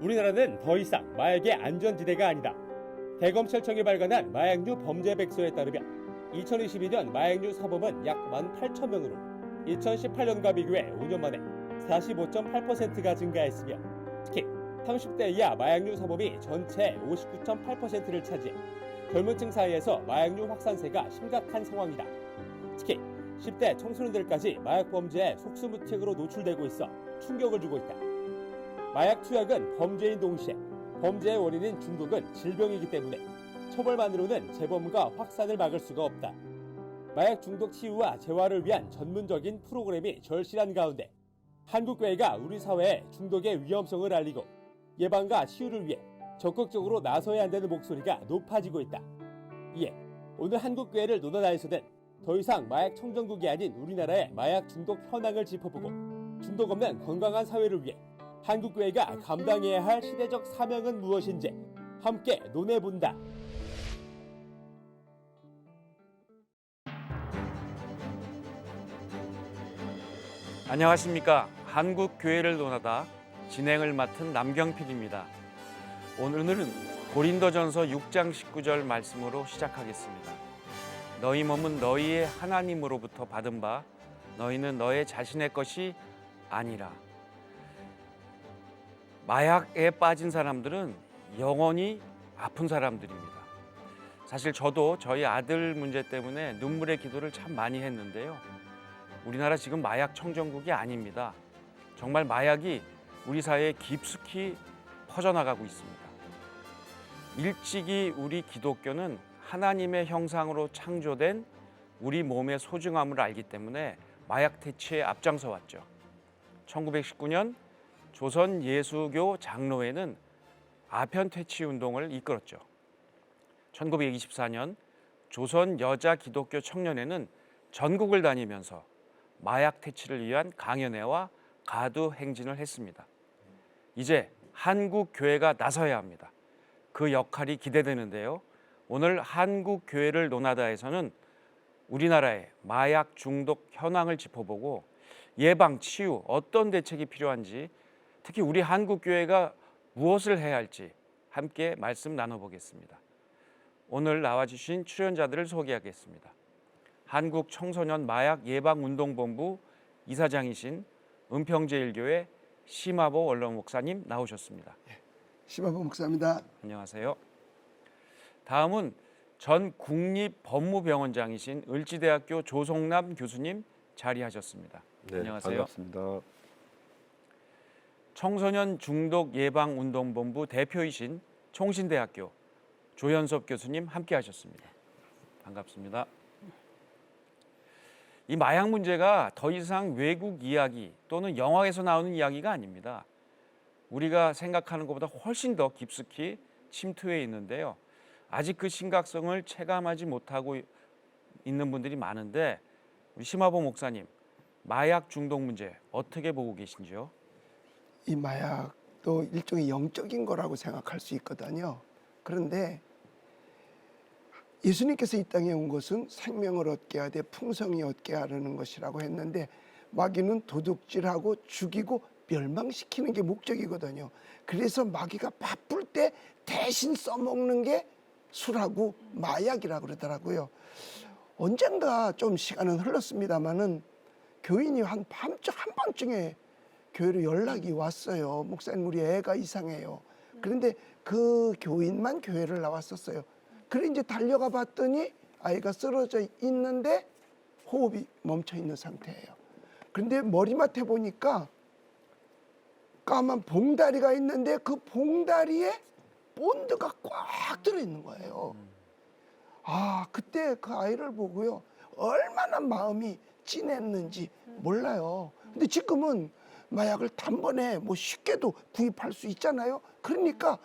우리나라는 더 이상 마약의 안전지대가 아니다. 대검찰청이 발간한 마약류 범죄 백서에 따르면 2022년 마약류 사범은 약 18,000명으로 2018년과 비교해 5년 만에 45.8%가 증가했으며 특히 30대 이하 마약류 사범이 전체 59.8%를 차지해 젊은 층 사이에서 마약류 확산세가 심각한 상황이다. 특히 10대 청소년들까지 마약 범죄에 속수무책으로 노출되고 있어 충격을 주고 있다. 마약 투약은 범죄인 동시에 범죄의 원인인 중독은 질병이기 때문에 처벌만으로는 재범과 확산을 막을 수가 없다. 마약 중독 치유와 재활을 위한 전문적인 프로그램이 절실한 가운데 한국교회가 우리 사회에 중독의 위험성을 알리고 예방과 치유를 위해 적극적으로 나서야 한다는 목소리가 높아지고 있다. 이에 오늘 한국교회를 논하다에서는 더 이상 마약 청정국이 아닌 우리나라의 마약 중독 현황을 짚어보고 중독 없는 건강한 사회를 위해 한국교회가 감당해야 할 시대적 사명은 무엇인지 함께 논해본다. 안녕하십니까. 한국교회를 논하다 진행을 맡은 남경필입니다. 오늘은 고린도전서 6장 19절 말씀으로 시작하겠습니다. 너희 몸은 너희의 하나님으로부터 받은 바 너희는 너의 자신의 것이 아니라. 마약에 빠진 사람들은 영원히 아픈 사람들입니다. 사실 저도 저희 아들 문제 때문에 눈물의 기도를 참 많이 했는데요. 우리나라 지금 마약 청정국이 아닙니다. 정말 마약이 우리 사회에 깊숙이 퍼져나가고 있습니다. 일찍이 우리 기독교는 하나님의 형상으로 창조된 우리 몸의 소중함을 알기 때문에 마약 퇴치에 앞장서 왔죠. 1919년 조선 예수교 장로회는 아편 퇴치 운동을 이끌었죠. 1924년 조선 여자 기독교 청년회는 전국을 다니면서 마약 퇴치를 위한 강연회와 가두 행진을 했습니다. 이제 한국 교회가 나서야 합니다. 그 역할이 기대되는데요. 오늘 한국 교회를 논하다에서는 우리나라의 마약 중독 현황을 짚어보고 예방, 치유, 어떤 대책이 필요한지, 특히 우리 한국 교회가 무엇을 해야 할지 함께 말씀 나눠보겠습니다. 오늘 나와주신 출연자들을 소개하겠습니다. 한국 청소년 마약 예방운동본부 이사장이신 은평제일교회 심화보 원로 목사님 나오셨습니다. 심화보 목사입니다. 안녕하세요. 다음은 전 국립법무병원장이신 을지대학교 조성남 교수님 자리하셨습니다. 네, 안녕하세요. 반갑습니다. 청소년 중독 예방운동본부 대표이신 총신대학교 조현섭 교수님 함께하셨습니다. 반갑습니다. 이 마약 문제가 더 이상 외국 이야기 또는 영화에서 나오는 이야기가 아닙니다. 우리가 생각하는 것보다 훨씬 더 깊숙이 침투해 있는데요. 아직 그 심각성을 체감하지 못하고 있는 분들이 많은데 우리 심화보 목사님, 마약 중독 문제 어떻게 보고 계신지요? 이 마약도 일종의 영적인 거라고 생각할 수 있거든요. 그런데 예수님께서 이 땅에 온 것은 생명을 얻게 하되 풍성히 얻게 하려는 것이라고 했는데 마귀는 도둑질하고 죽이고 멸망시키는 게 목적이거든요. 그래서 마귀가 바쁠 때 대신 써먹는 게 술하고 마약이라고 그러더라고요. 언젠가 좀 시간은 흘렀습니다마는 교인이 한 밤중에 교회로 연락이 왔어요. 목사님, 우리 애가 이상해요. 그런데 그 교인만 교회를 나왔었어요. 그래 이제 달려가 봤더니 아이가 쓰러져 있는데 호흡이 멈춰 있는 상태예요. 그런데 머리맡에 보니까 까만 봉다리가 있는데 그 봉다리에 본드가 꽉 들어있는 거예요. 아, 그때 그 아이를 보고요. 얼마나 마음이 찐했는지 몰라요. 근데 지금은 마약을 단번에 뭐 쉽게도 구입할 수 있잖아요. 그러니까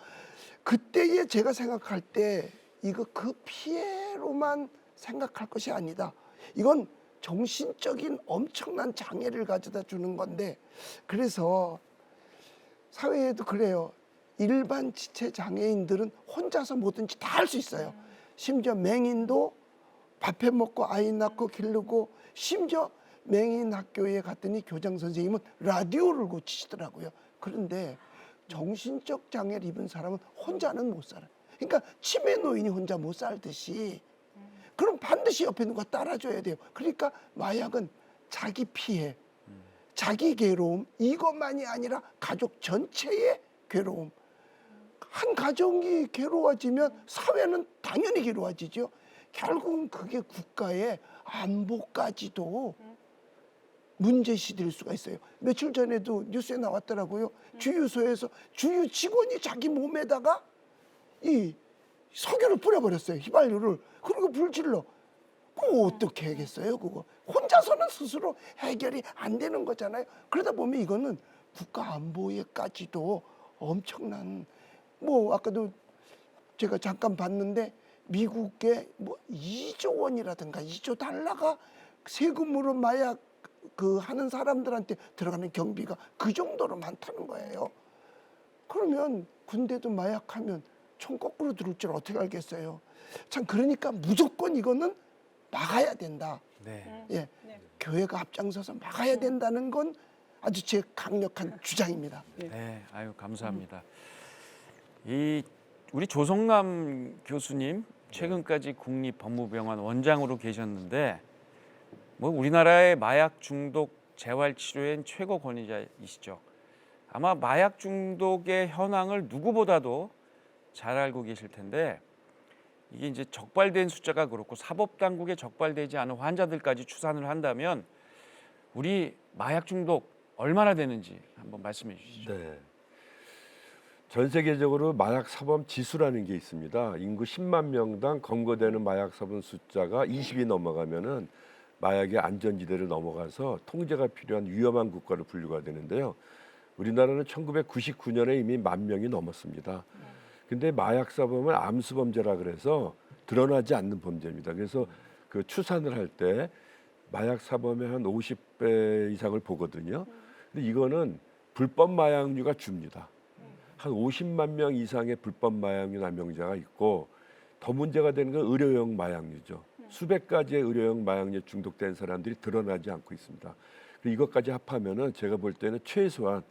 그때에 제가 생각할 때 이거 그 피해로만 생각할 것이 아니다. 이건 정신적인 엄청난 장애를 가져다 주는 건데, 그래서 사회에도 그래요. 일반 지체 장애인들은 혼자서 뭐든지 다 할 수 있어요. 심지어 맹인도 밥해 먹고 아이 낳고 기르고, 심지어 맹인 학교에 갔더니 교장 선생님은 라디오를 고치시더라고요. 그런데 정신적 장애를 입은 사람은 혼자는 못 살아요. 그러니까 치매 노인이 혼자 못 살듯이 그럼 반드시 옆에 누가 따라줘야 돼요. 그러니까 마약은 자기 피해, 자기 괴로움 이것만이 아니라 가족 전체의 괴로움. 한 가정이 괴로워지면 사회는 당연히 괴로워지죠. 결국은 그게 국가의 안보까지도 문제시될 수가 있어요. 며칠 전에도 뉴스에 나왔더라고요. 주유소에서 주유 직원이 자기 몸에다가 이 석유를 뿌려버렸어요. 휘발유를. 그리고 불질러. 그거 어떻게 하겠어요, 그거. 혼자서는 스스로 해결이 안 되는 거잖아요. 그러다 보면 이거는 국가 안보에까지도 엄청난, 뭐 아까도 제가 잠깐 봤는데 미국의 뭐 2조 원이라든가 2조 달러가 세금으로 마약 그 하는 사람들한테 들어가는 경비가 그 정도로 많다는 거예요. 그러면 군대도 마약하면 총 거꾸로 들을 줄 어떻게 알겠어요. 참 그러니까 무조건 이거는 막아야 된다. 네. 예, 교회가 앞장서서 막아야 된다는 건 아주 제 강력한 주장입니다. 네, 아유 감사합니다. 이 우리 조성남 교수님 최근까지 국립법무병원 원장으로 계셨는데 뭐 우리나라의 마약 중독 재활 치료엔 최고 권위자이시죠. 아마 마약 중독의 현황을 누구보다도 잘 알고 계실 텐데 이게 이제 적발된 숫자가 그렇고 사법 당국에 적발되지 않은 환자들까지 추산을 한다면 우리 마약 중독 얼마나 되는지 한번 말씀해 주시죠. 네. 전 세계적으로 마약 사범 지수라는 게 있습니다. 인구 10만 명당 검거되는 마약 사범 숫자가 20이 넘어가면은 마약의 안전지대를 넘어가서 통제가 필요한 위험한 국가로 분류가 되는데요. 우리나라는 1999년에 이미 10,000명이 넘었습니다. 근데 마약 사범은 암수범죄라 그래서 드러나지 않는 범죄입니다. 그래서 그 추산을 할 때 마약 사범의 한 50배 이상을 보거든요. 근데 이거는 불법 마약류가 줍니다. 한 50만 명 이상의 불법 마약류 남용자가 있고 더 문제가 되는 건 의료용 마약류죠. 수백 가지의 의료용 마약류에 중독된 사람들이 드러나지 않고 있습니다. 이것까지 합하면은 제가 볼 때는 최소한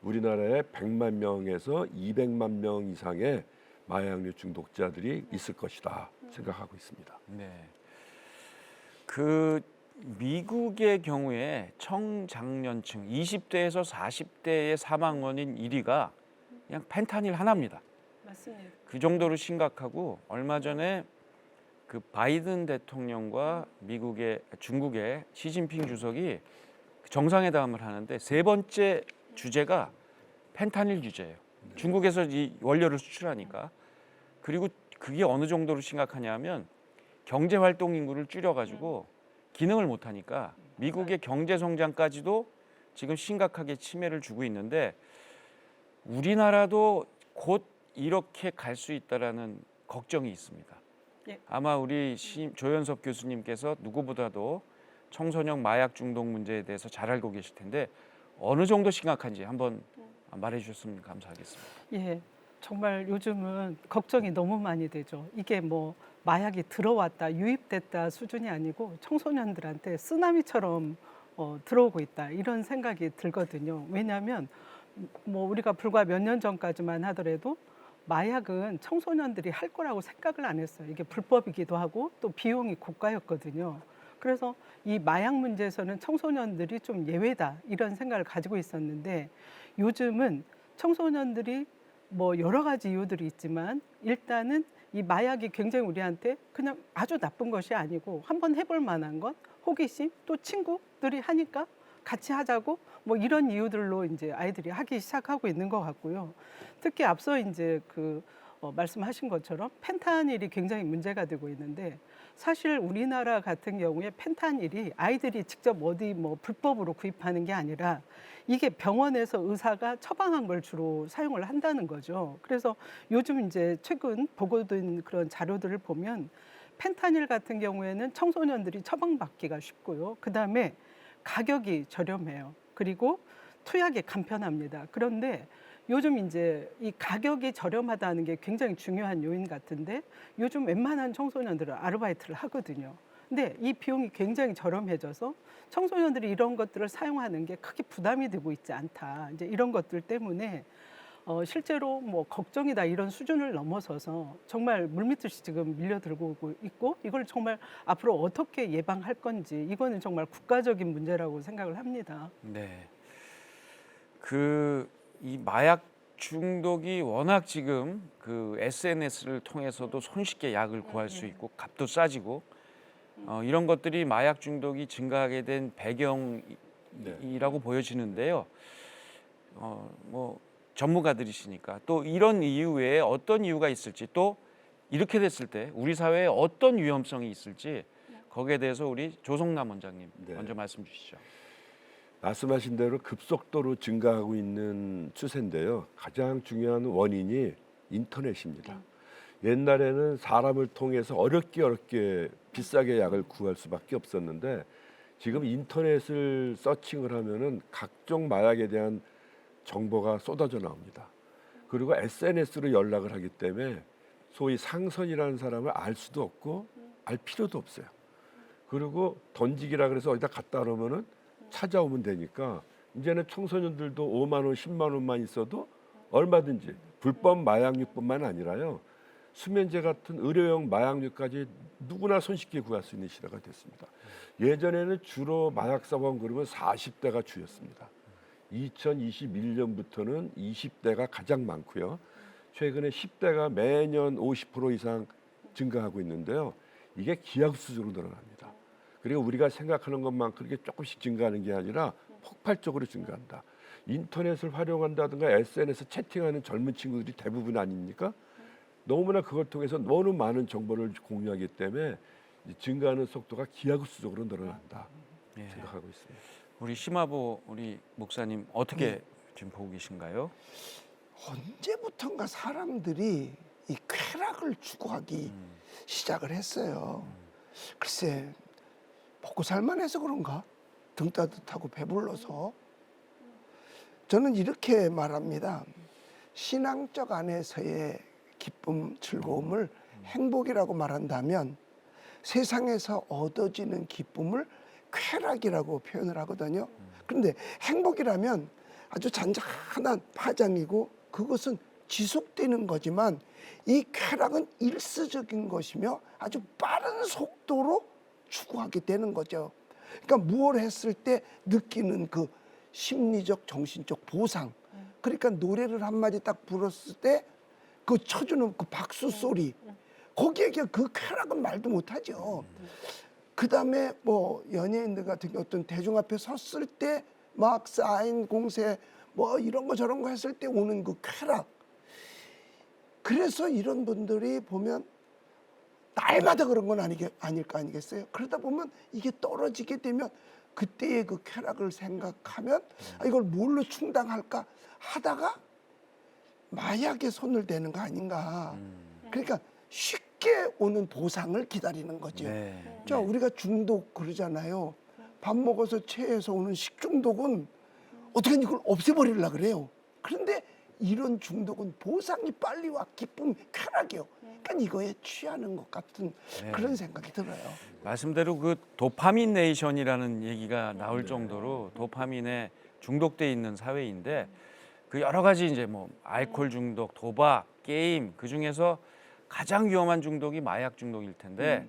우리나라에 100만 명에서 200만 명 이상의 마약류 중독자들이 있을 것이다 생각하고 있습니다. 네. 그 미국의 경우에 청장년층 20대에서 40대의 사망 원인 1위가 그냥 펜타닐 하나입니다. 맞습니다. 그 정도로 심각하고 얼마 전에 그 바이든 대통령과 중국의 시진핑 주석이 정상회담을 하는데 세 번째 주제가 펜타닐 주제예요. 중국에서 이 원료를 수출하니까. 그리고 그게 어느 정도로 심각하냐면 경제 활동 인구를 줄여가지고 기능을 못하니까 미국의 경제 성장까지도 지금 심각하게 침해를 주고 있는데 우리나라도 곧 이렇게 갈 수 있다라는 걱정이 있습니다. 예. 아마 우리 조현섭 교수님께서 누구보다도 청소년 마약 중독 문제에 대해서 잘 알고 계실 텐데 어느 정도 심각한지 한번 말해 주셨으면 감사하겠습니다. 예, 정말 요즘은 걱정이 너무 많이 되죠. 이게 뭐 마약이 들어왔다, 유입됐다 수준이 아니고 청소년들한테 쓰나미처럼 들어오고 있다 이런 생각이 들거든요. 왜냐하면 뭐 우리가 불과 몇 년 전까지만 하더라도 마약은 청소년들이 할 거라고 생각을 안 했어요. 이게 불법이기도 하고 또 비용이 고가였거든요. 그래서 이 마약 문제에서는 청소년들이 좀 예외다 이런 생각을 가지고 있었는데 요즘은 청소년들이 뭐 여러 가지 이유들이 있지만 일단은 이 마약이 굉장히 우리한테 그냥 아주 나쁜 것이 아니고 한번 해볼 만한 것, 호기심, 또 친구들이 하니까 같이 하자고 뭐 이런 이유들로 이제 아이들이 하기 시작하고 있는 것 같고요. 특히 앞서 이제 말씀하신 것처럼 펜타닐이 굉장히 문제가 되고 있는데 사실 우리나라 같은 경우에 펜타닐이 아이들이 직접 어디 뭐 불법으로 구입하는 게 아니라 이게 병원에서 의사가 처방한 걸 주로 사용을 한다는 거죠. 그래서 요즘 이제 최근 보고된 그런 자료들을 보면 펜타닐 같은 경우에는 청소년들이 처방받기가 쉽고요. 그다음에 가격이 저렴해요. 그리고 투약이 간편합니다. 그런데 요즘 이제 이 가격이 저렴하다는 게 굉장히 중요한 요인 같은데 요즘 웬만한 청소년들은 아르바이트를 하거든요. 근데 이 비용이 굉장히 저렴해져서 청소년들이 이런 것들을 사용하는 게 크게 부담이 되고 있지 않다. 이제 이런 것들 때문에 실제로 뭐 걱정이다 이런 수준을 넘어서서 정말 물밀듯이 지금 밀려들고 있고 이걸 정말 앞으로 어떻게 예방할 건지 이거는 정말 국가적인 문제라고 생각을 합니다. 네. 이 마약 중독이 워낙 지금 그 SNS를 통해서도 손쉽게 약을 구할 수 있고 값도 싸지고 이런 것들이 마약 중독이 증가하게 된 배경이라고 보여지는데요. 뭐 전문가들이시니까 또 이런 이유 외에 어떤 이유가 있을지 또 이렇게 됐을 때 우리 사회에 어떤 위험성이 있을지 거기에 대해서 우리 조성남 원장님 네. 먼저 말씀 주시죠. 말씀하신 대로 급속도로 증가하고 있는 추세인데요. 가장 중요한 원인이 인터넷입니다. 옛날에는 사람을 통해서 어렵게 비싸게 약을 구할 수밖에 없었는데 지금 인터넷을 서칭을 하면은 각종 마약에 대한 정보가 쏟아져 나옵니다. 그리고 SNS로 연락을 하기 때문에 소위 상선이라는 사람을 알 수도 없고 알 필요도 없어요. 그리고 던지기라 그래서 어디다 갖다 놓으면은 찾아오면 되니까 이제는 청소년들도 5만 원, 10만 원만 있어도 얼마든지 불법 마약류뿐만 아니라요. 수면제 같은 의료용 마약류까지 누구나 손쉽게 구할 수 있는 시대가 됐습니다. 예전에는 주로 마약 사범 그러면 40대가 주였습니다. 2021년부터는 20대가 가장 많고요. 최근에 10대가 매년 50% 이상 증가하고 있는데요. 이게 기하급수적으로 늘어납니다. 그리고 우리가 생각하는 것만큼 그렇게 조금씩 증가하는 게 아니라 폭발적으로 증가한다. 인터넷을 활용한다든가 SNS 채팅하는 젊은 친구들이 대부분 아닙니까? 너무나 그걸 통해서 너무 많은 정보를 공유하기 때문에 증가하는 속도가 기하급수적으로 늘어난다 생각하고 있습니다. 우리 심화보 우리 목사님 어떻게 지금 보고 계신가요? 언제부턴가 사람들이 이 쾌락을 추구하기 시작을 했어요. 글쎄 먹고 살만해서 그런가? 등 따뜻하고 배불러서. 저는 이렇게 말합니다. 신앙적 안에서의 기쁨, 즐거움을 행복이라고 말한다면 세상에서 얻어지는 기쁨을 쾌락이라고 표현을 하거든요. 그런데 행복이라면 아주 잔잔한 파장이고 그것은 지속되는 거지만 이 쾌락은 일시적인 것이며 아주 빠른 속도로 추구하게 되는 거죠. 그러니까 무엇을 했을 때 느끼는 그 심리적, 정신적 보상. 그러니까 노래를 한마디 딱 불었을 때 그 쳐주는 그 박수 소리. 거기에 그 쾌락은 말도 못하죠. 그 다음에 뭐 연예인들 같은 경우 어떤 대중 앞에 섰을 때 막 사인 공세 뭐 이런 거 저런 거 했을 때 오는 그 쾌락. 그래서 이런 분들이 보면 날마다 그런 건 아닐까 아니겠어요? 그러다 보면 이게 떨어지게 되면 그때의 그 쾌락을 생각하면 이걸 뭘로 충당할까 하다가 마약에 손을 대는 거 아닌가. 그러니까 쉽게 오는 보상을 기다리는 거죠. 네. 자, 우리가 중독 그러잖아요. 밥 먹어서 체해서 오는 식중독은 어떻게 이걸 없애버리려고 그래요. 그런데 이런 중독은 보상이 빨리 와 기쁨, 쾌락이요. 그러니까 이거에 취하는 것 같은 그런 생각이 들어요. 말씀대로 그 도파민 네이션이라는 얘기가 나올 정도로 도파민에 중독돼 있는 사회인데 그 여러 가지 이제 뭐 알코올 중독, 도박, 게임 그 중에서 가장 위험한 중독이 마약 중독일 텐데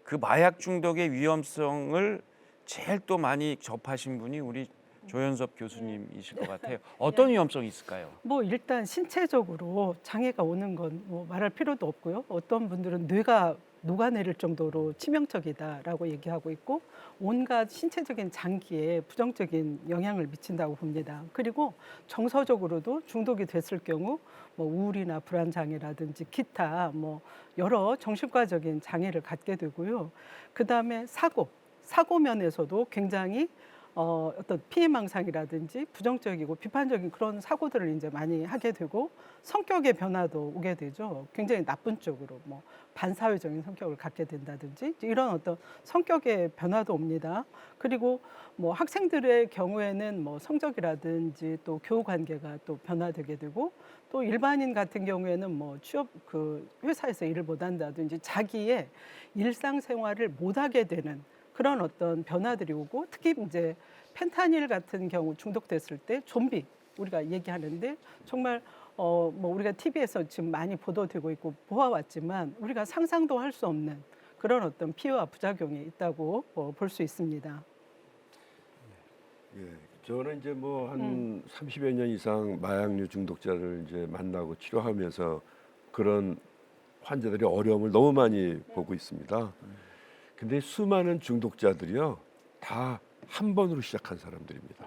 그 마약 중독의 위험성을 제일 또 많이 접하신 분이 우리 조현섭 교수님이실 것 같아요. 어떤 위험성이 있을까요? 뭐 일단 신체적으로 장애가 오는 건 뭐 말할 필요도 없고요. 어떤 분들은 뇌가 녹아내릴 정도로 치명적이다라고 얘기하고 있고 온갖 신체적인 장기에 부정적인 영향을 미친다고 봅니다. 그리고 정서적으로도 중독이 됐을 경우 뭐 우울이나 불안 장애라든지 기타 뭐 여러 정신과적인 장애를 갖게 되고요. 그다음에 사고 면에서도 굉장히 어떤 피해망상이라든지 부정적이고 비판적인 그런 사고들을 이제 많이 하게 되고 성격의 변화도 오게 되죠. 굉장히 나쁜 쪽으로 뭐 반사회적인 성격을 갖게 된다든지 이런 어떤 성격의 변화도 옵니다. 그리고 뭐 학생들의 경우에는 뭐 성적이라든지 또 교우 관계가 또 변화되게 되고 또 일반인 같은 경우에는 뭐 취업 그 회사에서 일을 못 한다든지 자기의 일상생활을 못 하게 되는 그런 어떤 변화들이 오고 특히 이제 펜타닐 같은 경우 중독됐을 때 좀비 우리가 얘기하는데 정말 뭐 우리가 TV에서 지금 많이 보도되고 있고 보아왔지만 우리가 상상도 할 수 없는 그런 어떤 피해와 부작용이 있다고 볼 수 있습니다. 예, 저는 이제 뭐 한 30여 년 이상 마약류 중독자를 이제 만나고 치료하면서 그런 환자들의 어려움을 너무 많이 보고 있습니다. 근데 수많은 중독자들이요, 다 한 번으로 시작한 사람들입니다.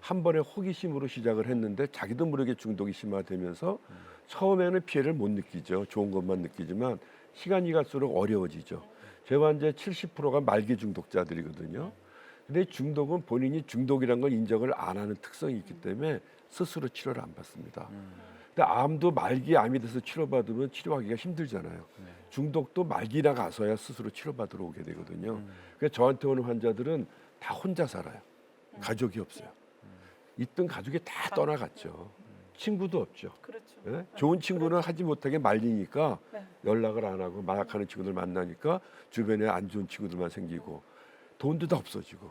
한 번에 호기심으로 시작을 했는데 자기도 모르게 중독이 심화되면서 처음에는 피해를 못 느끼죠. 좋은 것만 느끼지만 시간이 갈수록 어려워지죠. 제 환자의 70%가 말기 중독자들이거든요. 근데 중독은 본인이 중독이라는 걸 인정을 안 하는 특성이 있기 때문에 스스로 치료를 안 받습니다. 근데 암도 말기 암이 돼서 치료받으면 치료하기가 힘들잖아요. 중독도 말기나 가서야 스스로 치료받으러 오게 되거든요. 그래서 저한테 오는 환자들은 다 혼자 살아요. 가족이 없어요. 있던 가족이 다 떠나갔죠. 친구도 없죠. 그렇죠. 예? 좋은 친구는 하지 못하게 말리니까 네. 연락을 안 하고 마약하는 친구들 만나니까 주변에 안 좋은 친구들만 생기고 돈도 다 없어지고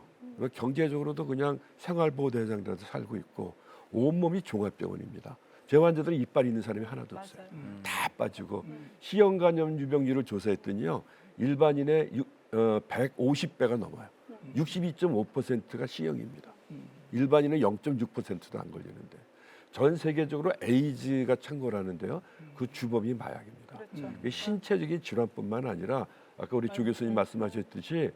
경제적으로도 그냥 생활보호 대상자로 살고 있고 온몸이 종합병원입니다. 제 환자들은 이빨 있는 사람이 하나도 없어요. 맞아요. 다 빠지고 시형간염 유병률을 조사했더니요, 일반인의 150배가 넘어요. 62.5%가 C형입니다. 일반인은 0.6%도 안 걸리는데 전 세계적으로 에이즈가 창궐하는데요, 그 주범이 마약입니다. 그렇죠. 이게 신체적인 질환뿐만 아니라 아까 우리 조 교수님 말씀하셨듯이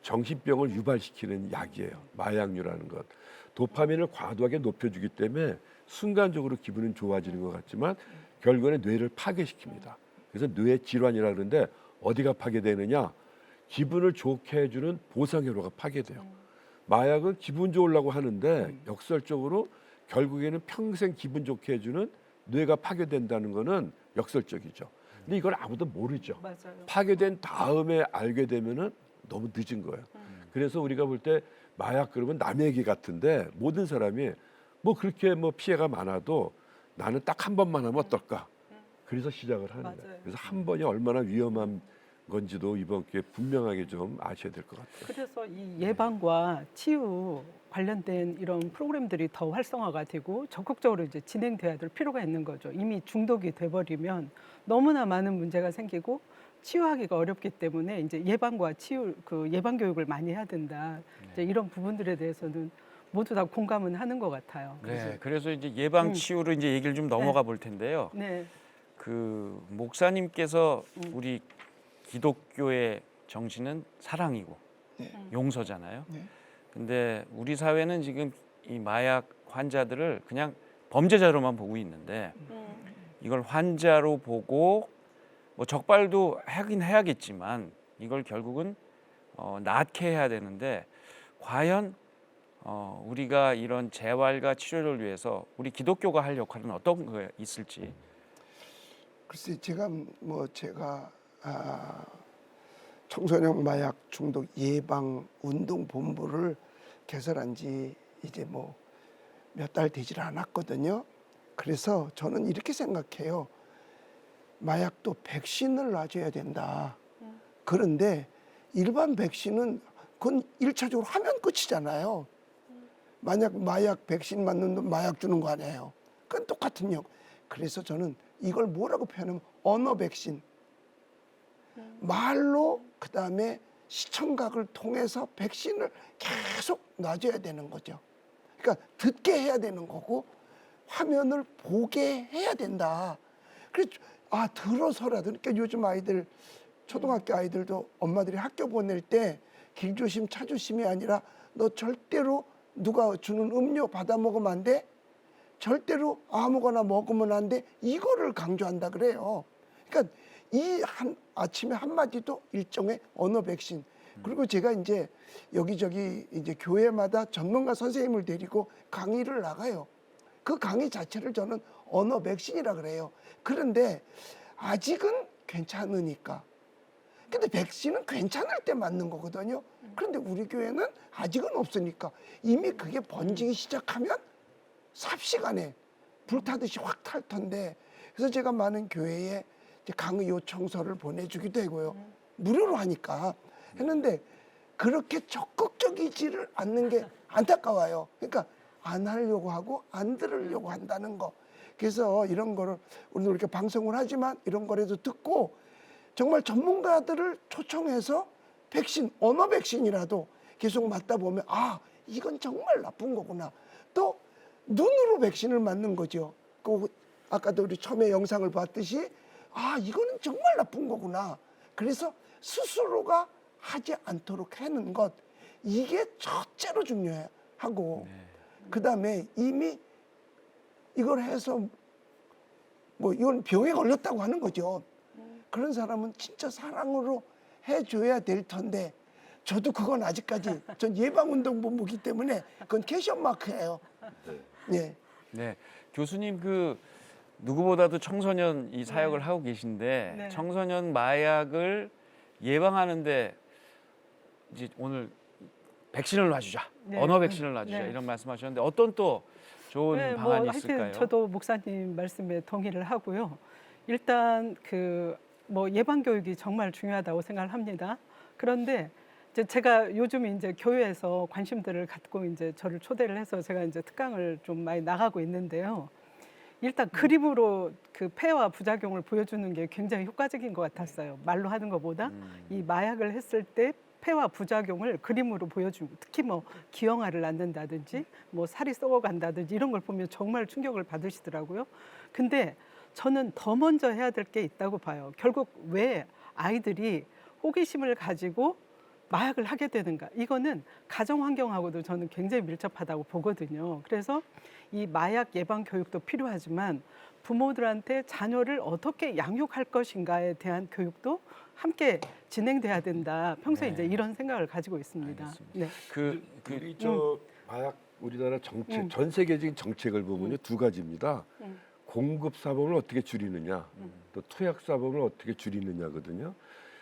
정신병을 유발시키는 약이에요. 마약류라는 것. 도파민을 과도하게 높여주기 때문에 순간적으로 기분은 좋아지는 것 같지만 결국에는 뇌를 파괴시킵니다. 그래서 뇌 질환이라 그러는데 어디가 파괴되느냐? 기분을 좋게 해주는 보상회로가 파괴돼요. 마약은 기분 좋으려고 하는데 역설적으로 결국에는 평생 기분 좋게 해주는 뇌가 파괴된다는 거는 역설적이죠. 근데 이걸 아무도 모르죠. 맞아요. 파괴된 다음에 알게 되면은 너무 늦은 거예요. 그래서 우리가 볼 때 마약 그러면 남의 얘기 같은데 모든 사람이 뭐 그렇게 뭐 피해가 많아도 나는 딱 한 번만 하면 어떨까? 그래서 시작을 하는 거예요. 맞아요. 그래서 한 번이 얼마나 위험한 건지도 이번 기회에 분명하게 좀 아셔야 될 것 같아요. 그래서 이 예방과 치유 관련된 이런 프로그램들이 더 활성화가 되고 적극적으로 이제 진행돼야 될 필요가 있는 거죠. 이미 중독이 돼버리면 너무나 많은 문제가 생기고 치유하기가 어렵기 때문에 이제 예방과 치유 그 예방 교육을 많이 해야 된다. 이제 이런 부분들에 대해서는 모두 다 공감은 하는 것 같아요. 네, 그래서 이제 예방 치유로 이제 얘기를 좀 넘어가 볼 텐데요. 네, 그 목사님께서 우리 기독교의 정신은 사랑이고 네. 용서잖아요. 네. 근데 우리 사회는 지금 이 마약 환자들을 그냥 범죄자로만 보고 있는데 이걸 환자로 보고 뭐 적발도 하긴 해야겠지만 이걸 결국은 낫게 해야 되는데 과연 우리가 이런 재활과 치료를 위해서 우리 기독교가 할 역할은 어떤 거 있을지. 글쎄 제가 청소년 마약 중독 예방 운동 본부를 개설한 지 이제 뭐 몇 달 되질 않았거든요. 그래서 저는 이렇게 생각해요. 마약도 백신을 놔줘야 된다. 그런데 일반 백신은 그건 1차적으로 하면 끝이잖아요. 만약 마약 백신 맞는 마약 주는 거 아니에요. 그건 똑같은 역. 그래서 저는 이걸 뭐라고 표현하면 언어 백신. 말로 그다음에 시청각을 통해서 백신을 계속 놔줘야 되는 거죠. 그러니까 듣게 해야 되는 거고 화면을 보게 해야 된다. 그래서 들어서라도 그러니까 요즘 아이들 초등학교 아이들도 엄마들이 학교 보낼 때 길조심 차조심이 아니라 너 절대로 누가 주는 음료 받아 먹으면 안 돼. 절대로 아무거나 먹으면 안 돼. 이거를 강조한다 그래요. 그러니까 이 아침에 한마디도 일종의 언어 백신. 그리고 제가 이제 여기저기 이제 교회마다 전문가 선생님을 데리고 강의를 나가요. 그 강의 자체를 저는 언어 백신이라 그래요. 그런데 아직은 괜찮으니까. 근데 백신은 괜찮을 때 맞는 거거든요. 그런데 우리 교회는 아직은 없으니까 이미 그게 번지기 시작하면 삽시간에 불타듯이 확 탈 텐데. 그래서 제가 많은 교회에 이제 강의 요청서를 보내주기도 하고요. 무료로 하니까 했는데 그렇게 적극적이지를 않는 게 안타까워요. 그러니까 안 하려고 하고 안 들으려고 한다는 거. 그래서 이런 거를 오늘 이렇게 방송을 하지만 이런 거라도 듣고 정말 전문가들을 초청해서 백신, 언어 백신이라도 계속 맞다 보면 아, 이건 정말 나쁜 거구나. 또 눈으로 백신을 맞는 거죠. 그 아까도 우리 처음에 영상을 봤듯이 아, 이거는 정말 나쁜 거구나. 그래서 스스로가 하지 않도록 하는 것, 이게 첫째로 중요하고 그다음에 이미 이걸 해서 뭐 이건 병에 걸렸다고 하는 거죠. 그런 사람은 진짜 사랑으로 해줘야 될 텐데 저도 그건 아직까지 전 예방운동본부기 때문에 그건 캐션 마크예요. 예. 네, 교수님 그 누구보다도 청소년 이 사역을 하고 계신데 네. 청소년 마약을 예방하는데 이제 오늘 백신을 놔주자, 네. 언어 백신을 놔주자 네. 이런 말씀하셨는데 어떤 또 좋은 네, 방안이 하여튼 있을까요? 저도 목사님 말씀에 동의를 하고요. 일단 그 뭐 예방 교육이 정말 중요하다고 생각을 합니다. 그런데 이제 제가 요즘 이제 교회에서 관심들을 갖고 이제 저를 초대를 해서 제가 이제 특강을 좀 많이 나가고 있는데요. 일단 그림으로 그 폐와 부작용을 보여주는 게 굉장히 효과적인 것 같았어요. 말로 하는 것보다 이 마약을 했을 때 폐와 부작용을 그림으로 보여주고 특히 뭐 기형아를 낳는다든지 뭐 살이 썩어간다든지 이런 걸 보면 정말 충격을 받으시더라고요. 근데 저는 더 먼저 해야 될 게 있다고 봐요. 결국 왜 아이들이 호기심을 가지고 마약을 하게 되는가? 이거는 가정 환경하고도 저는 굉장히 밀접하다고 보거든요. 그래서 이 마약 예방 교육도 필요하지만 부모들한테 자녀를 어떻게 양육할 것인가에 대한 교육도 함께 진행돼야 된다. 평소에 네. 이제 이런 생각을 가지고 있습니다. 알겠습니다. 네. 우리 저 마약 우리나라 정책 전 세계적인 정책을 보면요 두 가지입니다. 공급 사범을 어떻게 줄이느냐, 또 투약 사범을 어떻게 줄이느냐거든요.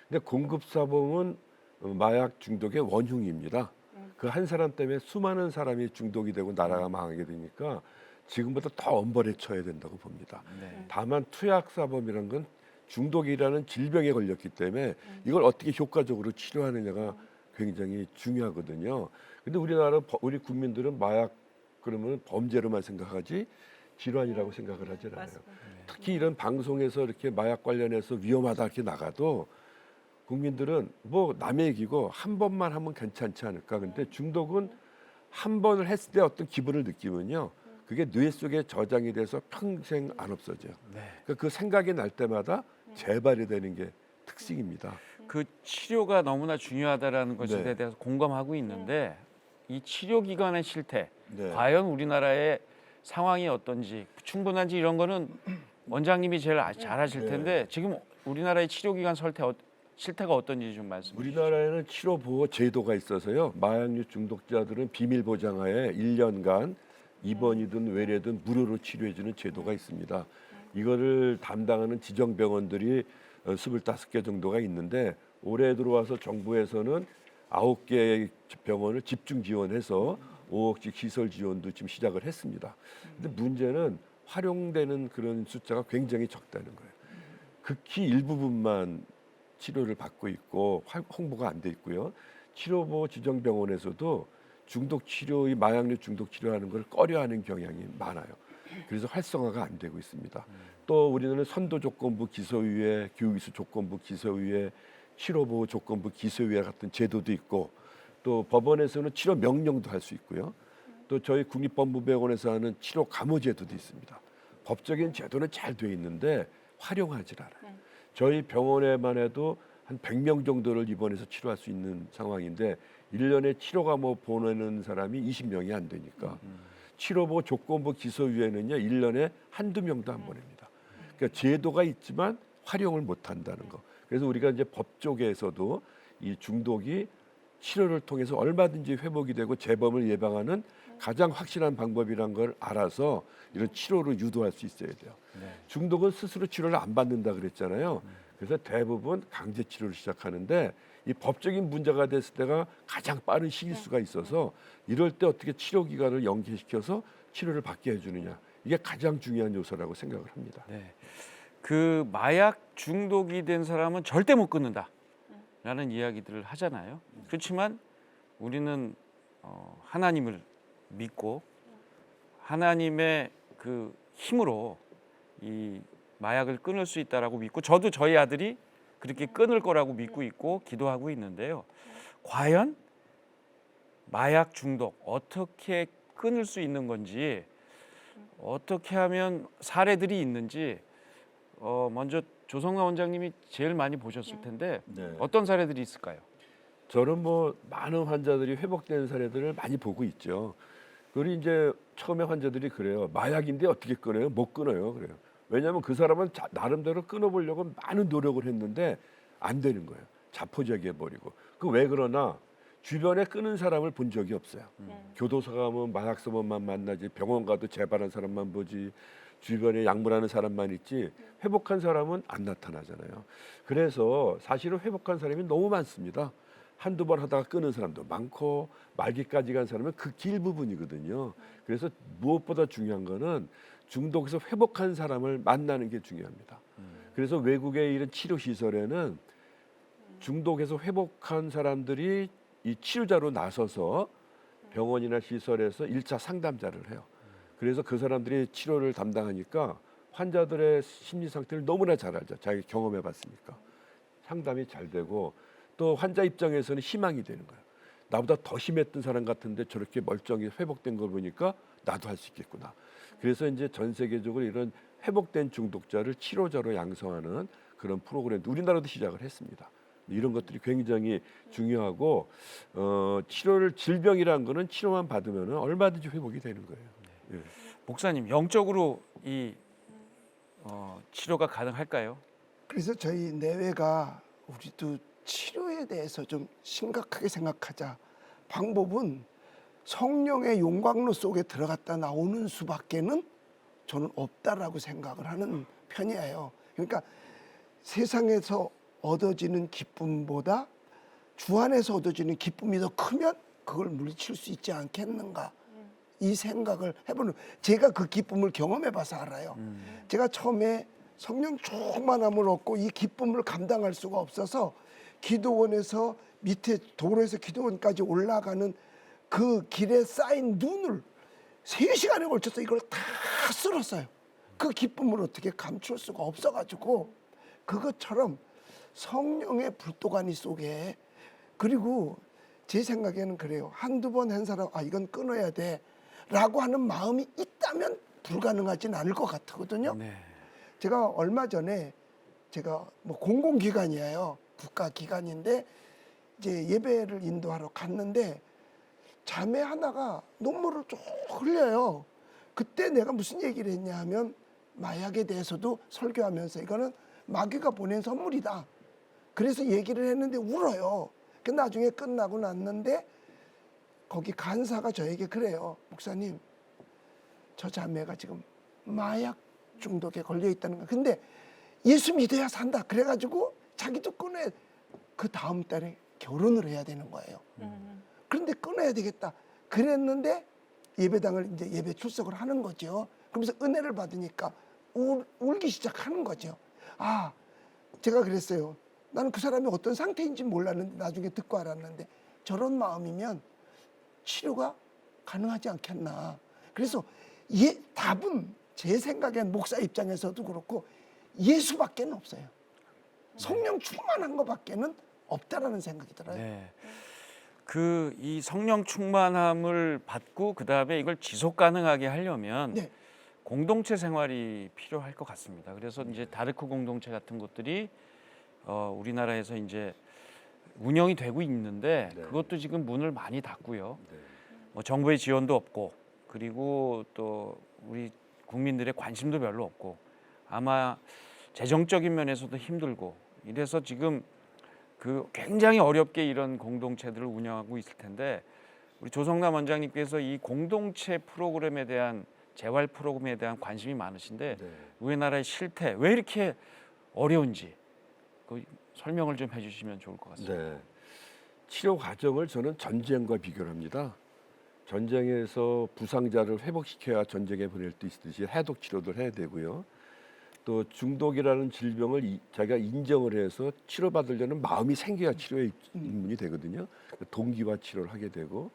근데 공급 사범은 마약 중독의 원흉입니다. 그 한 사람 때문에 수많은 사람이 중독이 되고 나라가 망하게 되니까 지금보다 더 엄벌에 쳐야 된다고 봅니다. 네. 다만 투약 사범이라는 건 중독이라는 질병에 걸렸기 때문에 이걸 어떻게 효과적으로 치료하느냐가 굉장히 중요하거든요. 근데 우리 국민들은 마약 그러면 범죄로만 생각하지 질환이라고 생각을 하지 않아요. 특히 이런 방송에서 이렇게 마약 관련해서 위험하다 이렇게 나가도 국민들은 뭐 남의 얘기고 한 번만 하면 괜찮지 않을까. 근데 중독은 한 번을 했을 때 어떤 기분을 느끼면요. 그게 뇌 속에 저장이 돼서 평생 안 없어져요. 네. 그러니까 그 생각이 날 때마다 재발이 되는 게 특징입니다. 그 치료가 너무나 중요하다라는 것에 네. 대해서 공감하고 있는데 이 치료 기관의 실태, 네. 과연 우리나라의 상황이 어떤지 충분한지 이런 거는 원장님이 제일 잘 아실 텐데 지금 우리나라의 치료 기관 실태가 어떤지 좀 말씀해 주시죠. 우리나라에는 치료 보호 제도가 있어서요. 마약류 중독자들은 비밀 보장하에 1년간 입원이든 외래든 무료로 치료해주는 제도가 있습니다. 이거를 담당하는 지정병원들이 25개 정도가 있는데 올해 들어와서 정부에서는 9개 병원을 집중 지원해서 5억씩 시설 지원도 지금 시작을 했습니다. 근데 문제는 활용되는 그런 숫자가 굉장히 적다는 거예요. 극히 일부분만 치료를 받고 있고 홍보가 안 돼 있고요. 치료보호 지정병원에서도 중독 치료, 이 마약류 중독 치료하는 걸 꺼려하는 경향이 많아요. 그래서 활성화가 안 되고 있습니다. 또 우리는 선도조건부 기소위회, 교육이수 조건부 기소위회, 치료보호 조건부 기소위회 같은 제도도 있고 또 법원에서는 치료 명령도 할 수 있고요. 또 저희 국립법무병원에서 하는 치료 감호 제도도 있습니다. 법적인 제도는 잘 돼 있는데 활용하지 않아요. 저희 병원에만 해도 한 100명 정도를 입원해서 치료할 수 있는 상황인데 1년에 치료 감호 보내는 사람이 20명이 안 되니까 치료보호 조건부 기소위회는요 1년에 한두 명도 안 보냅니다. 그러니까 제도가 있지만 활용을 못 한다는 거. 그래서 우리가 이제 법 쪽에서도 이 중독이 치료를 통해서 얼마든지 회복이 되고 재범을 예방하는 가장 확실한 방법이란 걸 알아서 이런 치료를 유도할 수 있어야 돼요. 중독은 스스로 치료를 안 받는다 그랬잖아요. 그래서 대부분 강제 치료를 시작하는데 이 법적인 문제가 됐을 때가 가장 빠른 시일 수가 있어서 이럴 때 어떻게 치료 기간을 연계시켜서 치료를 받게 해주느냐 이게 가장 중요한 요소라고 생각을 합니다. 네. 그 마약 중독이 된 사람은 절대 못 끊는다라는 이야기들을 하잖아요. 그렇지만 우리는 하나님을 믿고 하나님의 그 힘으로 이 마약을 끊을 수 있다라고 믿고 저도 저희 아들이 그렇게 끊을 거라고 믿고 있고 기도하고 있는데요. 과연 마약 중독 어떻게 끊을 수 있는 건지 어떻게 하면 사례들이 있는지 먼저 조성남 원장님이 제일 많이 보셨을 텐데 네. 어떤 사례들이 있을까요? 저는 뭐 많은 환자들이 회복되는 사례들을 많이 보고 있죠. 그리고 이제 처음에 환자들이 그래요. 마약인데 어떻게 끊어요? 못 끊어요. 그래요. 왜냐하면 그 사람은 나름대로 끊어보려고 많은 노력을 했는데 안 되는 거예요. 자포자기해 버리고. 그 왜 그러나 주변에 끊은 사람을 본 적이 없어요. 교도소 가면 마약 서범만 만나지, 병원 가도 재발한 사람만 보지, 주변에 약물하는 사람만 있지 회복한 사람은 안 나타나잖아요. 그래서 사실은 회복한 사람이 너무 많습니다. 한두 번 하다가 끊은 사람도 많고 말기까지 간 사람은 그 길 부분이거든요. 그래서 무엇보다 중요한 거는 중독에서 회복한 사람을 만나는 게 중요합니다. 그래서 외국의 이런 치료 시설에는 중독에서 회복한 사람들이 이 치료자로 나서서 병원이나 시설에서 1차 상담자를 해요. 그래서 그 사람들이 치료를 담당하니까 환자들의 심리 상태를 너무나 잘 알죠. 자기 경험해 봤으니까. 상담이 잘 되고 또 환자 입장에서는 희망이 되는 거예요. 나보다 더 심했던 사람 같은데 저렇게 멀쩡히 회복된 걸 보니까 나도 할 수 있겠구나. 그래서 이제 전 세계적으로 이런 회복된 중독자를 치료자로 양성하는 그런 프로그램 우리나라도 시작을 했습니다. 이런 것들이 굉장히 중요하고 치료를 질병이라는 거는 치료만 받으면 얼마든지 회복이 되는 거예요. 예. 목사님 영적으로 이 치료가 가능할까요? 그래서 저희 내외가 우리도 치료에 대해서 좀 심각하게 생각하자. 방법은 성령의 용광로 속에 들어갔다 나오는 수밖에는 저는 없다라고 생각을 하는 편이에요. 그러니까 세상에서 얻어지는 기쁨보다 주 안에서 얻어지는 기쁨이 더 크면 그걸 물리칠 수 있지 않겠는가, 이 생각을 해보는. 제가 그 기쁨을 경험해봐서 알아요. 제가 처음에 성령 충만함을 얻고 이 기쁨을 감당할 수가 없어서 기도원에서 밑에 도로에서 기도원까지 올라가는 그 길에 쌓인 눈을 3시간에 걸쳐서 이걸 다 쓸었어요. 그 기쁨을 어떻게 감출 수가 없어가지고, 그것처럼 성령의 불도가니 속에, 그리고 제 생각에는 그래요. 한두 번 한 사람 이건 끊어야 돼 라고 하는 마음이 있다면 불가능하진 않을 것 같거든요. 네. 제가 얼마 전에 제가 뭐 공공기관이에요. 국가기관인데 이제 예배를 인도하러 갔는데 자매 하나가 눈물을 쭉 흘려요. 그때 내가 무슨 얘기를 했냐 하면 마약에 대해서도 설교하면서 이거는 마귀가 보낸 선물이다. 그래서 얘기를 했는데 울어요. 그 나중에 끝나고 났는데 거기 간사가 저에게 그래요. 목사님, 저 자매가 지금 마약 중독에 걸려 있다는 거. 근데 예수 믿어야 산다. 그래가지고 자기도 끊어야, 그 다음 달에 결혼을 해야 되는 거예요. 그런데 끊어야 되겠다. 그랬는데 예배당을 이제 예배 출석을 하는 거죠. 그러면서 은혜를 받으니까 울기 시작하는 거죠. 제가 그랬어요. 나는 그 사람이 어떤 상태인지 몰랐는데 나중에 듣고 알았는데 저런 마음이면 치료가 가능하지 않겠나. 그래서 답은 제 생각엔 목사 입장에서도 그렇고 예수밖에 없어요. 성령 충만한 것밖에는 없다라는 생각이 들어요. 네. 이 성령 충만함을 받고 그 다음에 이걸 지속 가능하게 하려면 네. 공동체 생활이 필요할 것 같습니다. 그래서 이제 다르크 공동체 같은 것들이 우리나라에서 이제 운영이 되고 있는데 네. 그것도 지금 문을 많이 닫고요. 네. 뭐 정부의 지원도 없고 그리고 또 우리 국민들의 관심도 별로 없고 아마 재정적인 면에서도 힘들고 이래서 지금 굉장히 어렵게 이런 공동체들을 운영하고 있을 텐데 우리 조성남 원장님께서 이 공동체 프로그램에 대한 재활 프로그램에 대한 관심이 많으신데 네. 우리나라의 실태 왜 이렇게 어려운지 설명을 좀 해주시면 좋을 것 같습니다. 네. 치료 과정을 저는 전쟁과 비교를 합니다. 전쟁에서 부상자를 회복시켜야 전쟁에 보낼 수 있듯이 해독 치료도 해야 되고요. 또 중독이라는 질병을 자기가 인정을 해서 치료받으려는 마음이 생겨야 치료에 입문이 되거든요. 동기와 치료를 하게 되고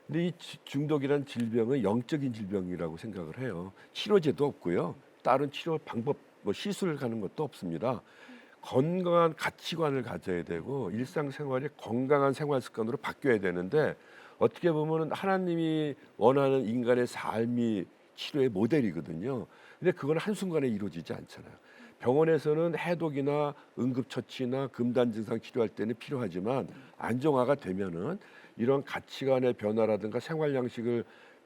근데 이 중독이란 질병은 영적인 질병이라고 생각을 해요. 치료제도 없고요. 다른 치료 방법, 뭐 시술 가는 것도 없습니다. 건강한 가치관을 가져야 되고 일상생활이 건강한 생활 습관으로 바뀌어야 되는데 어떻게 보면 하나님이 원하는 인간의 삶이 치료의 모델이거든요. 근데 그건 한순간에 이루어지지 않잖아요. 병원에서는 해독이나 응급처치나 금단 증상 치료할 때는 필요하지만 안정화가 되면은 이런 가치관의 변화라든가 생활 양식을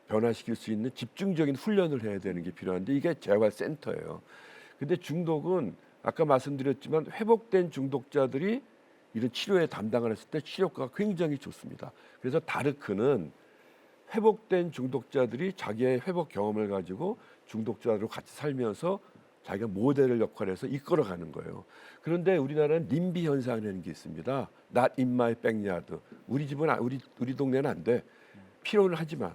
변화시킬 수 있는 집중적인 훈련을 해야 되는 게 필요한데 이게 재활센터예요. 근데 중독은 아까 말씀드렸지만 회복된 중독자들이 이런 치료에 담당을 했을 때 치료과가 굉장히 좋습니다. 그래서 다르크는 회복된 중독자들이 자기의 회복 경험을 가지고 중독자로 같이 살면서 자기가 모델을 역할해서 이끌어가는 거예요. 그런데 우리나라는 님비 현상이라는 게 있습니다. Not in my backyard. 우리 집은 우리 동네는 안 돼. 필요는 하지만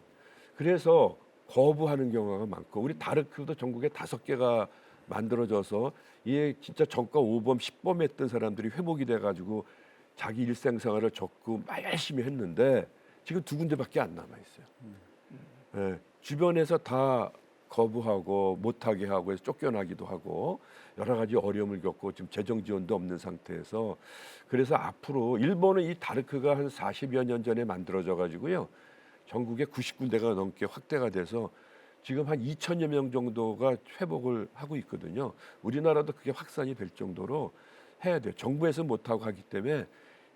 그래서 거부하는 경우가 많고 우리 다르크도 전국에 5개가 만들어져서 이게 진짜 전과 5범, 10범 했던 사람들이 회복이 돼가지고 자기 일상생활을 적고 막 열심히 했는데 지금 2군데밖에 안 남아 있어요. 예, 주변에서 다 거부하고 못하게 하고 해서 쫓겨나기도 하고 여러 가지 어려움을 겪고 지금 재정 지원도 없는 상태에서 그래서 앞으로 일본은 이 다르크가 한 40여 년 전에 만들어져 가지고요. 전국에 90군데가 넘게 확대가 돼서 지금 한 2천여 명 정도가 회복을 하고 있거든요. 우리나라도 그게 확산이 될 정도로 해야 돼요. 정부에서 못하고 하기 때문에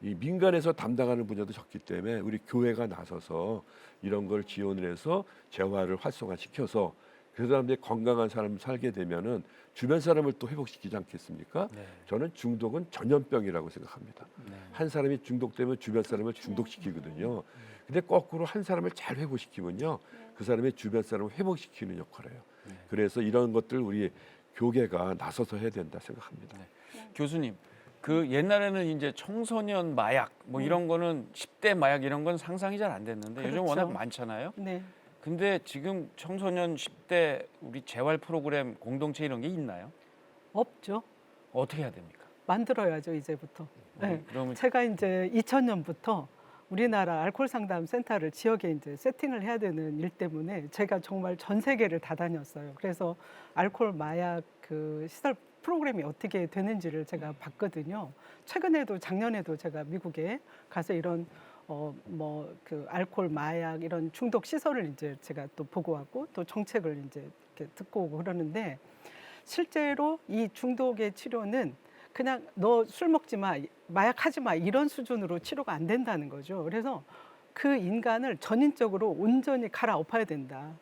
이 민간에서 담당하는 분야도 적기 때문에 우리 교회가 나서서 이런 걸 지원을 해서 재활을 활성화시켜서 그 사람들이 건강한 삶을 살게 되면은 주변 사람을 또 회복시키지 않겠습니까? 네. 저는 중독은 전염병이라고 생각합니다. 네. 한 사람이 중독되면 주변 사람을 중독시키거든요. 근데 거꾸로 한 사람을 잘 회복시키면요. 그 사람의 주변 사람을 회복시키는 역할을 해요. 네. 그래서 이런 것들 우리 교계가 나서서 해야 된다 생각합니다. 교수님, 그 옛날에는 이제 청소년 마약 뭐 이런 거는 10대 마약 이런 건 상상이 잘 안 됐는데 요즘 그렇죠. 워낙 많잖아요. 네. 근데 지금 청소년 10대 우리 재활 프로그램 공동체 이런 게 있나요? 없죠. 어떻게 해야 됩니까? 만들어야죠, 이제부터. 네. 그러면 제가 이제 2000년부터 우리나라 알코올 상담 센터를 지역에 이제 세팅을 해야 되는 일 때문에 제가 정말 전 세계를 다 다녔어요. 그래서 알코올 마약 그 시설 프로그램이 어떻게 되는지를 제가 봤거든요. 최근에도 작년에도 제가 미국에 가서 이런 뭐 그 알코올 마약 이런 중독 시설을 이제 제가 또 보고 왔고 또 정책을 이제 이렇게 듣고 오고 그러는데 실제로 이 중독의 치료는 그냥 너 술 먹지 마, 마약 하지 마 이런 수준으로 치료가 안 된다는 거죠. 그래서 그 인간을 전인적으로 온전히 갈아엎어야 된다.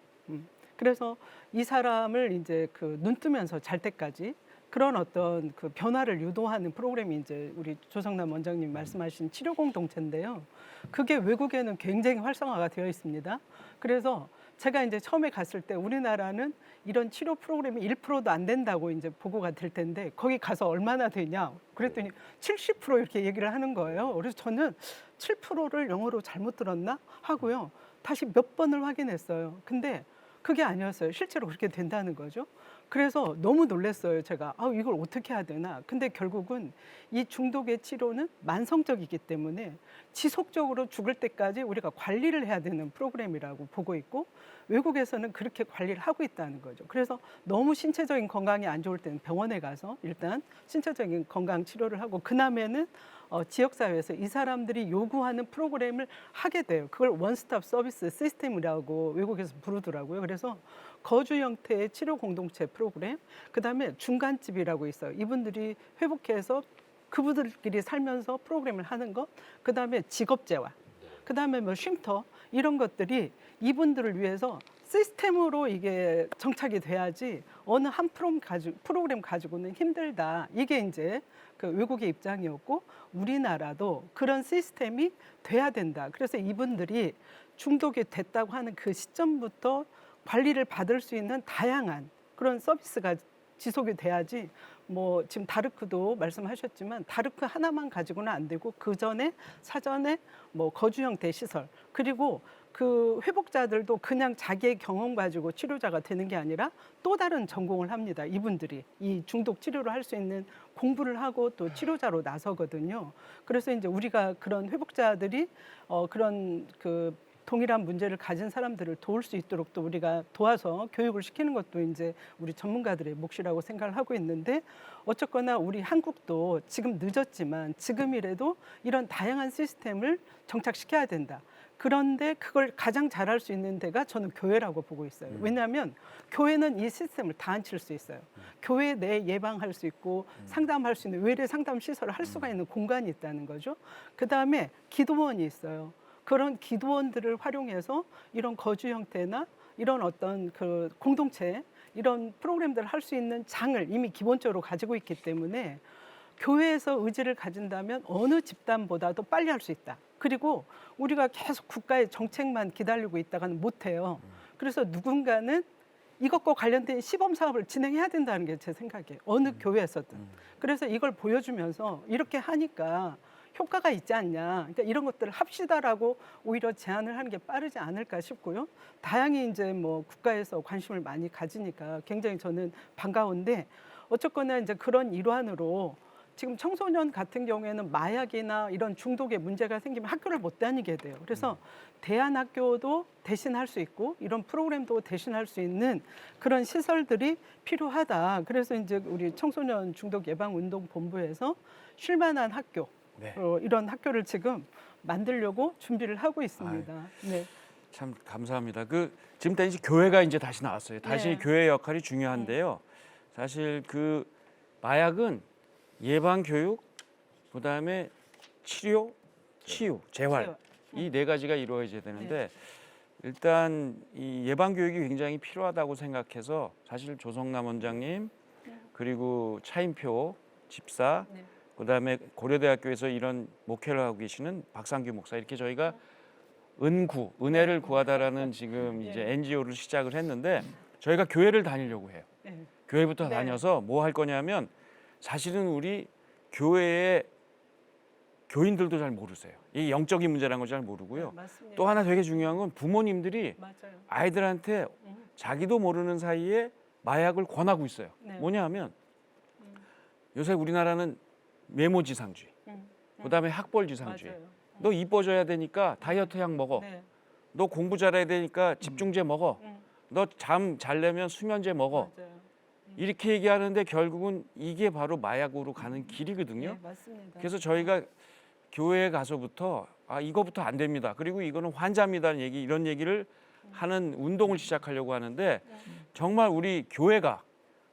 그래서 이 사람을 이제 그 눈 뜨면서 잘 때까지 그런 어떤 그 변화를 유도하는 프로그램이 이제 우리 조성남 원장님 말씀하신 치료 공동체인데요. 그게 외국에는 굉장히 활성화가 되어 있습니다. 그래서 제가 이제 처음에 갔을 때 우리나라는 이런 치료 프로그램이 1%도 안 된다고 이제 보고가 될 텐데 거기 가서 얼마나 되냐 그랬더니 70% 이렇게 얘기를 하는 거예요. 그래서 저는 7%를 영어로 잘못 들었나 하고요. 다시 몇 번을 확인했어요. 근데 그게 아니었어요. 실제로 그렇게 된다는 거죠. 그래서 너무 놀랐어요. 제가 이걸 어떻게 해야 되나. 근데 결국은 이 중독의 치료는 만성적이기 때문에 지속적으로 죽을 때까지 우리가 관리를 해야 되는 프로그램이라고 보고 있고 외국에서는 그렇게 관리를 하고 있다는 거죠. 그래서 너무 신체적인 건강이 안 좋을 때는 병원에 가서 일단 신체적인 건강 치료를 하고 그다음에는 지역사회에서 이 사람들이 요구하는 프로그램을 하게 돼요. 그걸 원스톱 서비스 시스템이라고 외국에서 부르더라고요. 그래서 거주 형태의 치료 공동체 프로그램, 그다음에 중간집이라고 있어요. 이분들이 회복해서 그분들끼리 살면서 프로그램을 하는 것, 그다음에 직업재활, 그다음에 뭐 쉼터 이런 것들이 이분들을 위해서 시스템으로 이게 정착이 돼야지 어느 한 프로그램 가지고는 힘들다. 이게 이제 그 외국의 입장이었고 우리나라도 그런 시스템이 돼야 된다. 그래서 이분들이 중독이 됐다고 하는 그 시점부터 관리를 받을 수 있는 다양한 그런 서비스가 지속이 돼야지 뭐 지금 다르크도 말씀하셨지만 다르크 하나만 가지고는 안 되고 그 전에 사전에 뭐 거주 형태 시설 그리고 그 회복자들도 그냥 자기의 경험 가지고 치료자가 되는 게 아니라 또 다른 전공을 합니다. 이분들이 이 중독 치료를 할 수 있는 공부를 하고 또 치료자로 나서거든요. 그래서 이제 우리가 그런 회복자들이 그런 그 동일한 문제를 가진 사람들을 도울 수 있도록 또 우리가 도와서 교육을 시키는 것도 이제 우리 전문가들의 몫이라고 생각을 하고 있는데 어쨌거나 우리 한국도 지금 늦었지만 지금이라도 이런 다양한 시스템을 정착시켜야 된다. 그런데 그걸 가장 잘할 수 있는 데가 저는 교회라고 보고 있어요. 왜냐하면 교회는 이 시스템을 다 앉힐 수 있어요. 교회 내 예방할 수 있고 상담할 수 있는 외래 상담 시설을 할 수가 있는 공간이 있다는 거죠. 그다음에 기도원이 있어요. 그런 기도원들을 활용해서 이런 거주 형태나 이런 어떤 그 공동체 이런 프로그램들을 할 수 있는 장을 이미 기본적으로 가지고 있기 때문에 교회에서 의지를 가진다면 어느 집단보다도 빨리 할 수 있다. 그리고 우리가 계속 국가의 정책만 기다리고 있다가는 못해요. 그래서 누군가는 이것과 관련된 시범 사업을 진행해야 된다는 게 제 생각이에요. 어느 교회에서든. 그래서 이걸 보여주면서 이렇게 하니까 효과가 있지 않냐. 그러니까 이런 것들을 합시다라고 오히려 제안을 하는 게 빠르지 않을까 싶고요. 다양히 이제 뭐 국가에서 관심을 많이 가지니까 굉장히 저는 반가운데 어쨌거나 이제 그런 일환으로 지금 청소년 같은 경우에는 마약이나 이런 중독의 문제가 생기면 학교를 못 다니게 돼요. 그래서 대안학교도 대신할 수 있고 이런 프로그램도 대신할 수 있는 그런 시설들이 필요하다. 그래서 이제 우리 청소년 중독 예방 운동 본부에서 쉴만한 학교 네. 이런 학교를 지금 만들려고 준비를 하고 있습니다. 네. 참 감사합니다. 지금 이제 교회가 이제 다시 나왔어요. 다시 네. 교회 역할이 중요한데요. 사실 그 마약은 예방 교육, 그다음에 치료, 치유, 재활 이 네 가지가 이루어져야 되는데 일단 이 예방 교육이 굉장히 필요하다고 생각해서 사실 조성남 원장님 그리고 차인표 집사 네. 그다음에 고려대학교에서 이런 목회를 하고 계시는 박상규 목사 이렇게 저희가 은혜를 구하다라는 지금 이제 NGO를 시작을 했는데 저희가 교회를 다니려고 해요. 네. 교회부터 네. 다녀서 뭐 할 거냐면 사실은 우리 교회의 교인들도 잘 모르세요. 이 영적인 문제라는 걸 잘 모르고요. 맞습니다. 또 하나 되게 중요한 건 부모님들이 맞아요. 아이들한테 자기도 모르는 사이에 마약을 권하고 있어요. 네. 뭐냐 하면 요새 우리나라는 메모지상주의, 그다음에 학벌지상주의. 맞아요. 너 이뻐져야 되니까 다이어트 약 먹어. 네. 너 공부 잘해야 되니까 집중제 먹어. 너 잠 잘려면 수면제 먹어. 맞아요. 이렇게 얘기하는데 결국은 이게 바로 마약으로 가는 길이거든요. 네, 맞습니다. 그래서 저희가 교회에 가서부터 이거부터 안 됩니다. 그리고 이거는 환자입니다는 얘기 이런 얘기를 하는 운동을 시작하려고 하는데 정말 우리 교회가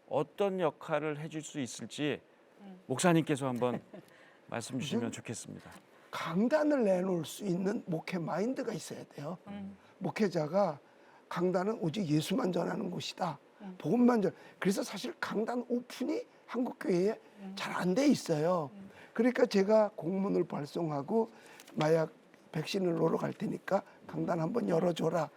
어떤 역할을 해줄 수 있을지 목사님께서 한번 말씀 주시면 좋겠습니다. 강단을 내놓을 수 있는 목회 마인드가 있어야 돼요. 목회자가 강단은 오직 예수만 전하는 곳이다. 복음만 전. 그래서 사실 강단 오픈이 한국 교회에 잘 안 돼 있어요. 그러니까 제가 공문을 발송하고 마약 백신을 놓으러 갈 테니까 강단 한번 열어줘라.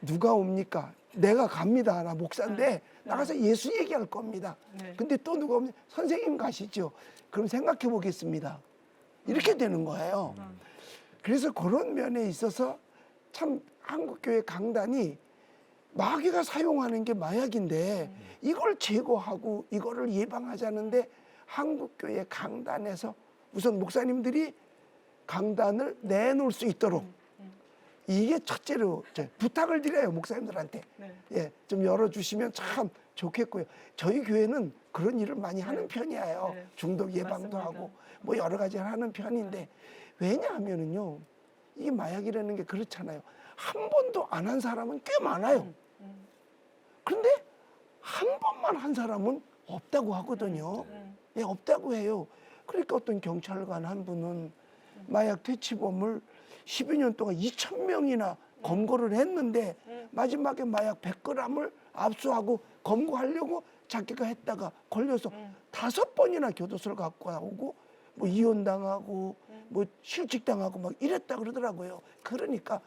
누가 옵니까? 내가 갑니다. 나 목사인데 나가서 예수 얘기할 겁니다. 네. 근데 또 누가 오면 선생님 가시죠. 그럼 생각해 보겠습니다. 이렇게 되는 거예요. 그래서 그런 면에 있어서 참 한국교회 강단이 마귀가 사용하는 게 마약인데 이걸 제거하고 이거를 예방하자는데 한국교회 강단에서 우선 목사님들이 강단을 내놓을 수 있도록 이게 첫째로 부탁을 드려요 목사님들한테. 네. 예, 좀 열어주시면 참 좋겠고요. 저희 교회는 그런 일을 많이 하는 편이에요. 네. 중독 예방도 맞습니다. 하고 뭐 여러 가지를 하는 편인데 왜냐하면은요 이게 마약이라는 게 그렇잖아요. 한 번도 안 한 사람은 꽤 많아요. 그런데 한 번만 한 사람은 없다고 하거든요. 예, 없다고 해요. 그러니까 어떤 경찰관 한 분은 마약 퇴치범을 12년 동안 2,000명이나 검거를 했는데 마지막에 마약 100g을 압수하고 검거하려고 자기가 했다가 걸려서 5번이나 교도소를 갖고 나오고 뭐 이혼당하고 뭐 실직당하고 막 이랬다 그러더라고요. 그러니까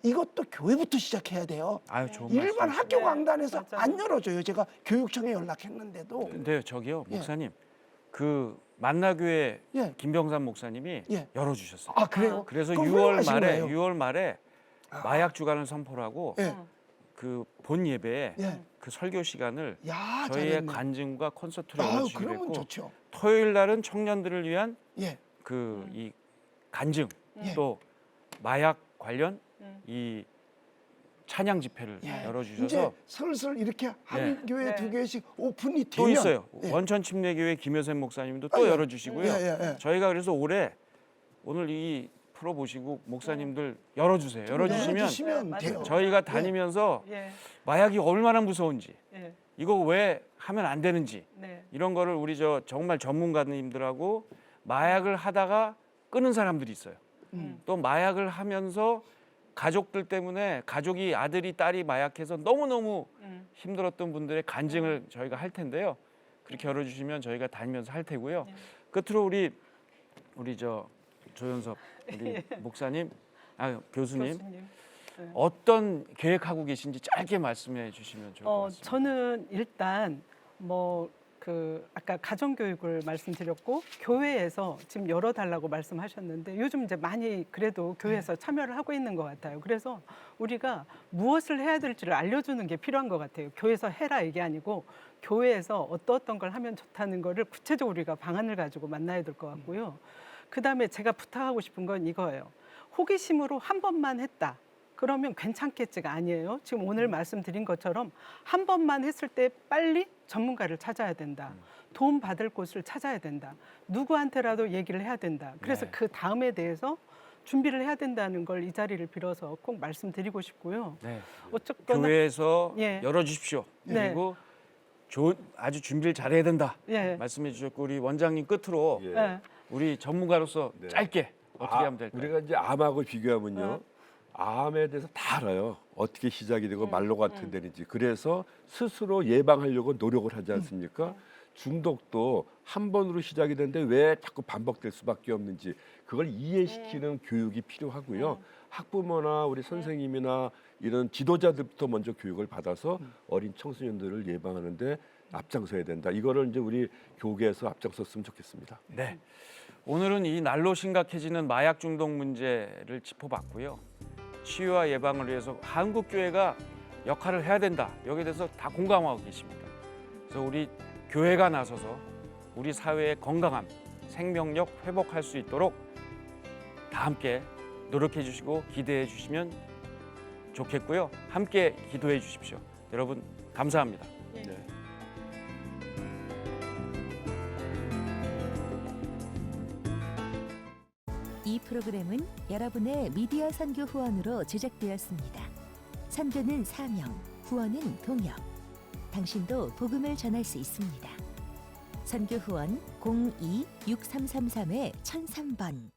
이것도 교회부터 시작해야 돼요. 아유, 좋은 일반 말씀이시네요. 학교 강단에서 맞아요. 안 열어줘요. 제가 교육청에 연락했는데도. 근데 저기요 예. 목사님 그 만나교회 예. 김병삼 목사님이 예. 열어주셨어요. 아 그래요? 그래서 그럼 6월 훌륭하신 말에 거예요. 마약 주간을 선포를 하고 예. 그 본 예배에 예. 그 설교 시간을 야, 저희의 잘했네. 간증과 콘서트를 아유, 열어주기로 그러면 했고 좋죠. 토요일 날은 청년들을 위한 예. 그 이 간증 예. 또 마약 관련 이 찬양 집회를 예. 열어주셔서 이제 슬슬 이렇게 한 교회 네. 두 개씩 오픈이 또 되면 있어요. 예. 원천침례교회 김효샘 목사님도 또 예. 열어주시고요. 예. 저희가 그래서 올해 오늘 이 프로 보시고 목사님들 열어주세요. 열어주시면 열어주시면 네, 돼요. 맞아요. 저희가 다니면서 예. 마약이 얼마나 무서운지, 예. 이거 왜 하면 안 되는지 네. 이런 거를 우리 정말 전문가님들하고 마약을 하다가 끊은 사람들이 있어요. 또 마약을 하면서 가족들 때문에 가족이 아들이 딸이 마약해서 너무너무 힘들었던 분들의 간증을 저희가 할 텐데요. 그렇게 열어주시면 저희가 다니면서 할 테고요. 끝으로 우리 조연섭 우리 목사님, 교수님 어떤 계획하고 계신지 짧게 말씀해 주시면 좋을 것 같습니다. 저는 일단 아까 가정교육을 말씀드렸고 교회에서 지금 열어달라고 말씀하셨는데 요즘 이제 많이 그래도 교회에서 참여를 하고 있는 것 같아요. 그래서 우리가 무엇을 해야 될지를 알려주는 게 필요한 것 같아요. 교회에서 해라 이게 아니고 교회에서 어떤 걸 하면 좋다는 거를 구체적으로 우리가 방안을 가지고 만나야 될 것 같고요. 그다음에 제가 부탁하고 싶은 건 이거예요. 호기심으로 한 번만 했다. 그러면 괜찮겠지가 아니에요. 지금 오늘 말씀드린 것처럼 한 번만 했을 때 빨리 전문가를 찾아야 된다. 도움 받을 곳을 찾아야 된다. 누구한테라도 얘기를 해야 된다. 그래서 네. 그 다음에 대해서 준비를 해야 된다는 걸 이 자리를 빌어서 꼭 말씀드리고 싶고요. 네. 어쨌거나 교회에서 예. 열어주십시오. 네. 그리고 아주 준비를 잘해야 된다. 예. 말씀해 주셨고 우리 원장님 끝으로 예. 예. 우리 전문가로서 네. 짧게 어떻게 하면 될까요? 우리가 이제 암하고 비교하면요. 암에 대해서 다 알아요. 어떻게 시작이 되고 말로가 어떻게 되는지. 그래서 스스로 예방하려고 노력을 하지 않습니까? 중독도 한 번으로 시작이 되는데 왜 자꾸 반복될 수밖에 없는지 그걸 이해시키는 교육이 필요하고요. 학부모나 우리 선생님이나 이런 지도자들부터 먼저 교육을 받아서 어린 청소년들을 예방하는데 앞장서야 된다. 이거를 이제 우리 교계에서 앞장섰으면 좋겠습니다. 네. 오늘은 이 날로 심각해지는 마약 중독 문제를 짚어봤고요. 치유와 예방을 위해서 한국 교회가 역할을 해야 된다. 여기에 대해서 다 공감하고 계십니다. 그래서 우리 교회가 나서서 우리 사회의 건강함, 생명력 회복할 수 있도록 다 함께 노력해 주시고 기대해 주시면 좋겠고요. 함께 기도해 주십시오. 여러분 감사합니다. 네. 이 프로그램은 여러분의 미디어 선교 후원으로 제작되었습니다. 선교는 사명, 후원은 동역. 당신도 복음을 전할 수 있습니다. 선교 후원 02-6333-1003번